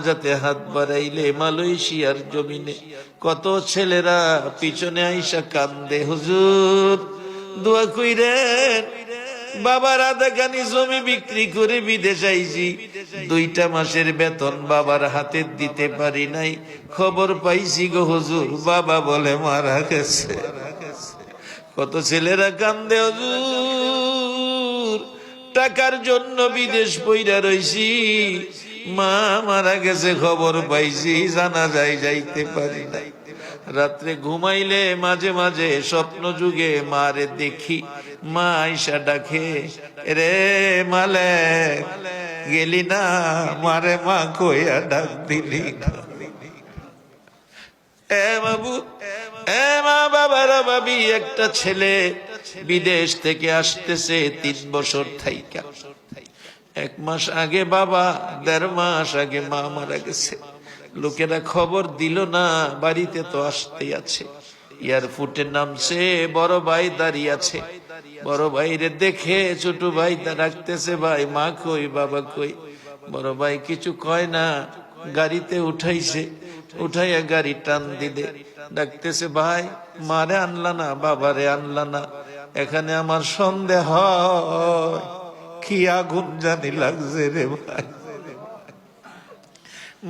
যাতে হাত বাড়াইলে মালয়েশিয়ার জমিনে কত ছেলেরা পিছনে আইসা কান্দে, হুজুর দোয়া কইরেন, বাবার আধাখানি জমি বিক্রি করে বিদেশ আইছি, 2টা মাসের বেতন বাবার হাতে দিতে পারি নাই, খবর পাইছি গো হুজুর বাবা বলে মারা গেছে। কত ছেলেরা কান্দে, হুজুর টাকার জন্য বিদেশ পইরা রইছি, মা মারা গেছে খবর পাইছি, জানাজায় যাইতে পারি নাই। রাত্রে ঘুমাইলে মাঝে মাঝে স্বপ্ন যুগে মারে দেখি, মা আইসা ডাকে, রে মালে গেলি না, মারে মা কইয়া ডাক দিলি না। এ বাবু, এ মা বাবারা ভাবি, একটা ছেলে বিদেশ থেকে আসতেছে 3 বছর থাইকা, 1 মাস আগে বাবা, 1.5 মাস আগে মা মারা গেছে। লোকেরা খবর দিল না, বাড়িতে তো আসতেই আছে। এয়ারপোর্টে নামছে, বড় ভাই দাঁড়িয়ে আছে, বড় ভাইরে দেখে ছোট ভাই ডাকতেছে, ভাই মা কই বাবা কই? বড় ভাই কিছু কয় না, গাড়িতে উঠাইছে, উঠাইয়া গাড়ি টান দিলে ডাকতেছে, ভাই মারে আনলা না, বাবারে আনলা না, এখানে আমার সন্দেহ হয়, কি আগুন জানি লাগছে রে ভাই।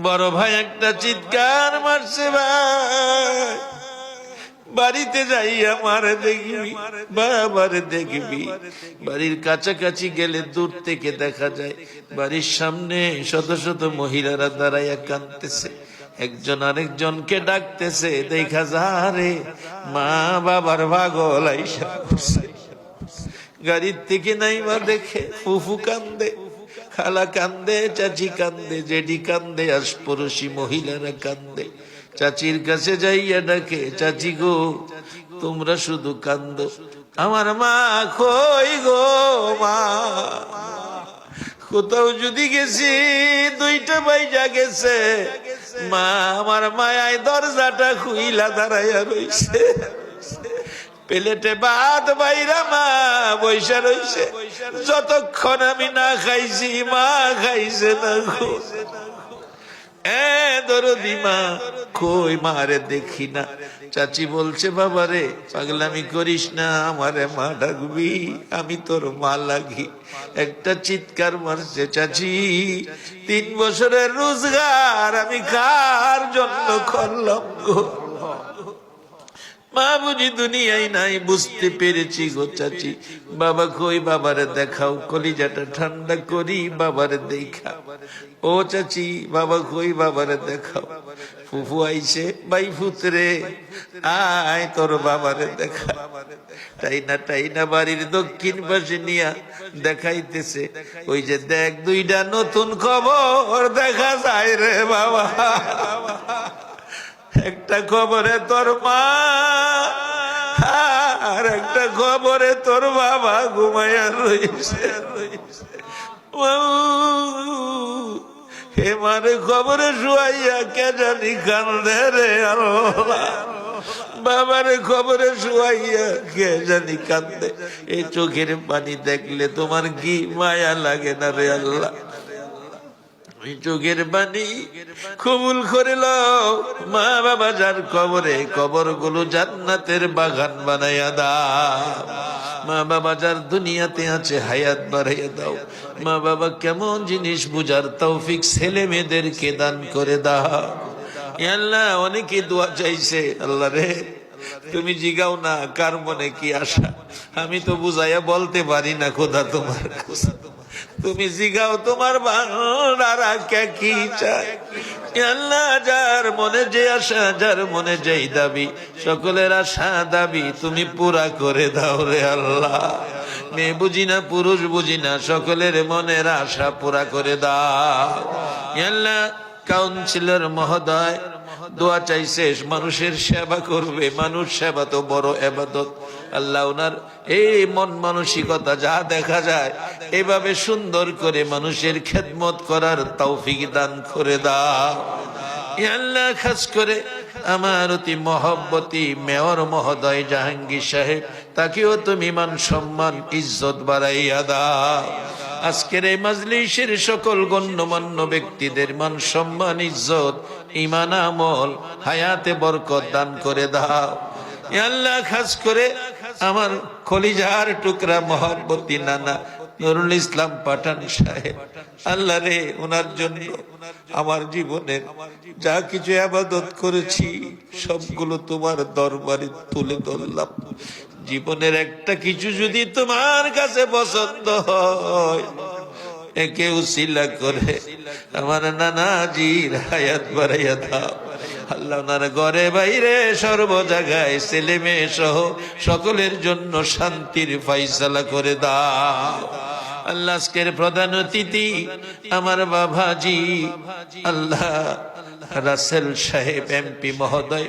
বড় ভাই একটা চিৎকার মারছে, ভাই বাড়িতে যাইয়া মারে দেখবি, বাবারে দেখবি। বাড়ির কাছাকাছি গেলে দূর থেকে দেখা যায় বাড়ির সামনে শত শত মহিলারা দাঁড়াইয়া কাঁদতেছে, একজন আরেকজনকে ডাকতেছে, দেখা যারে মা বাবার পাগল আইসা করছে। গাড়ির থেকে নাইবা দেখে ফুফু কান্দে, খালা কান্দে, চাচি কান্দে, জেডি কান্দে, আশপড়শি মহিলারা কান্দে। চাচির কাছে যাইয়া ডাকে, চাচি গো তোমরা শুধু কান্দো, আমার মা কই গো মা? কোথাও যদি গেছি 2টা বাইজা গেছে, মা আমার মায়ায় দরজাটা খুইলা দাঁড়াইয়া রইছে, প্লেটে ভাত বাইরা মা বৈশা রইছে, যতক্ষণ আমি না খাইছি মা খাইছে না গো। দরদি মা কই, মারে দেখি না। চাচি বলছে, বাবারে পাগলামি করিস না, আমারে মা ডাকবি, আমি তোর মা লাগি। একটা চিৎকার মারছে, চাচি 3 বছরের রোজগার আমি কার জন্য করলাম গো? মা বুঝি দুনিয়ায় নাই, বুঝতে পেরেছি গো চাচি। বাবা কই, বাবারে দেখাও, কলিজাটা ঠান্ডা করি বাবারে দেখা। ও চাচি বাবা কই, বাবারে দেখাও। ফুফু আইছে, ভাই ফুতরে আয় তোর বাবারে দেখা। টাইনা বাড়ির দক্ষিণ পাশে নিয়া দেখাইতেছে, ওই যে দেখ 2টা নতুন খবর দেখা যায় রে বাবা। একটা খবরে তোর মা, আর একটা খবরে তোর বাবা ঘুমাইয়া রয়েছে। হে মারে খবরে শুয়াইয়া কে জানি কান্দে রে আল্লাহ, বাবারে খবরে শুয়াইয়া কে জানি কান্দে। এই চোখের পানি দেখলে তোমার কি মায়া লাগে না রে আল্লাহ? চোখের পানি কবুল করে লও, মা বাবা যার কবরে, কবর গুলো জান্নাতের বাগান বানাইয়া দাও। মা বাবা যার দুনিয়াতে আছে হায়াত বাড়াইয়া দাও। মা বাবা কেমন জিনিস বুঝার তৌফিক ছেলে মেয়েদেরকে দান করে দাও। আল্লাহ অনেকে দোয়া চাইছে, আল্লাহ রে তুমি জিগাও না কার মনে কি আশা, আমি তো বুঝাইয়া বলতে পারি না খোদা তোমার, তুমি জিগাও তোমার বান্দারা কে কি চায়। আল্লাহ যার মনে যে আশা, যার মনে যেই দাবি, সকলের আশা দাবি তুমি পুরা করে দাও রে আল্লাহ। মেয়ে বুঝি না পুরুষ বুঝি না, সকলের মনের আশা পুরা করে দাও। আল্লাহ কাউন্সিলর মহোদয় দোয়া চাইছে, মানুষের সেবা করবে, মানুষ সেবা তো বড় ইবাদত। আল্লাহ ওনার এই মন মানসিকতা যা দেখা যায়, এভাবে সুন্দর করে মানুষের খেদমত করার তৌফিক দান করে দাও। আল্লাহ খাস করে আমার অতি মহব্বতী মেয়র মহোদয় জাহাঙ্গীর সাহেব, তাকেও তুমি মান সম্মান ইজ্জত বাড়াইয়া দাও। আজকের এই মাজলিসের সকল গণ্যমান্য ব্যক্তিদের মান সম্মান ইজ্জত ঈমান আমল হায়াতে বরকত দান করে দাও ইয়া আল্লাহ। খাস করে আমার কলিজার টুকরা মহব্বতী নানা নুরুল ইসলাম পাঠান সাহেব, আল্লাহ রে, ওনার জন্য আমার জীবনের যা কিছু ইবাদত করেছি সবগুলো তোমার দরবারে তুলে ধরলাম। জীবনের একটা কিছু যদি তোমার কাছে পছন্দ হয়, একে উসিলা করে আমার নানাজির হায়াত বাড়াইয়া দাও আল্লাহ। ওনার ঘরে বাইরে সর্ব জায়গায় ছেলে মেয়ে সহ সকলের জন্য শান্তির ফাইসালা করে দাও আল্লাহ। আজকের প্রধান অতিথি আমার বাবাজি আল্লাহ রাসেল সাহেব এমপি মহোদয়,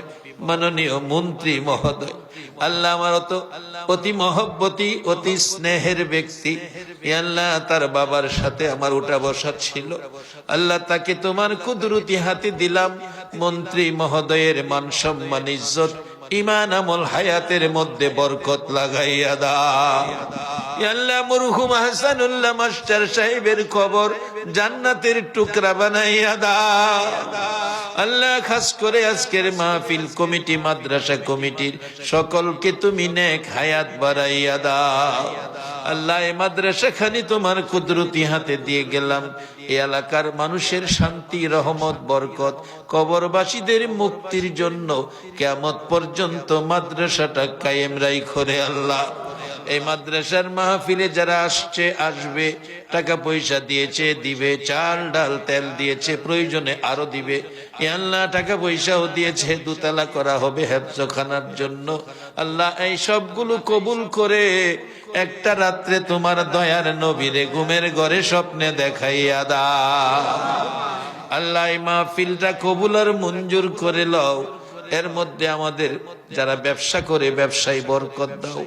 মাননীয় মন্ত্রী মহোদয়, আল্লাহ আমার অতি মহব্বতী অতি স্নেহের ব্যক্তি। আল্লাহ তার বাবার সাথে আমার উঠা বসা ছিল, আল্লাহ তাকে তোমার কুদরতি হাতে দিলাম। মন্ত্রী মহোদয়ের মান সম্মান ইজ্জত ঈমান আমল হায়াতের মধ্যে বরকত লাগাইয়া দাও আল্লাহ। মরহুম হাসানুল্লাহ মাস্টার সাহেবের কবর জান্নাতের টুকরা বানাইয়া দাও আল্লাহ। খাস করে আজকের মাহফিল কমিটি, মাদ্রাসা কমিটির সকলকে তুমি নেক হায়াত বাড়াইয়া দাও আল্লাহ। এই মাদ্রাসা খানি তোমার কুদরতি হাতে দিয়ে গেলাম। এই এলাকার মানুষের শান্তি, রহমত, বরকত, কবরবাসীদের মুক্তির জন্য কিয়ামত পর্যন্ত মাদ্রাসাটা কায়েম রাইখো রে আল্লাহ। এই মাদ্রাসার মাহফিলে যারা আসছে, আসবে, টাকা পয়সা দিয়েছে, দিবে, চাল ডাল তেল দিয়েছে, প্রয়োজনে আরো দিবে। আল্লাহ টাকা পয়সাও দিয়েছে, দুতলা করা হবে হেফজখানার জন্য। আল্লাহ এই সবগুলো কবুল করে একটা রাত্রে তোমার দয়ার নবীরে ঘুমের ঘরে স্বপ্নে দেখাইয়া দাও আল্লাহ। এই মাহফিলটা কবুল আর মঞ্জুর করে লও। এর মধ্যে আমাদের যারা ব্যবসা করে ব্যবসায় বরকত দাও।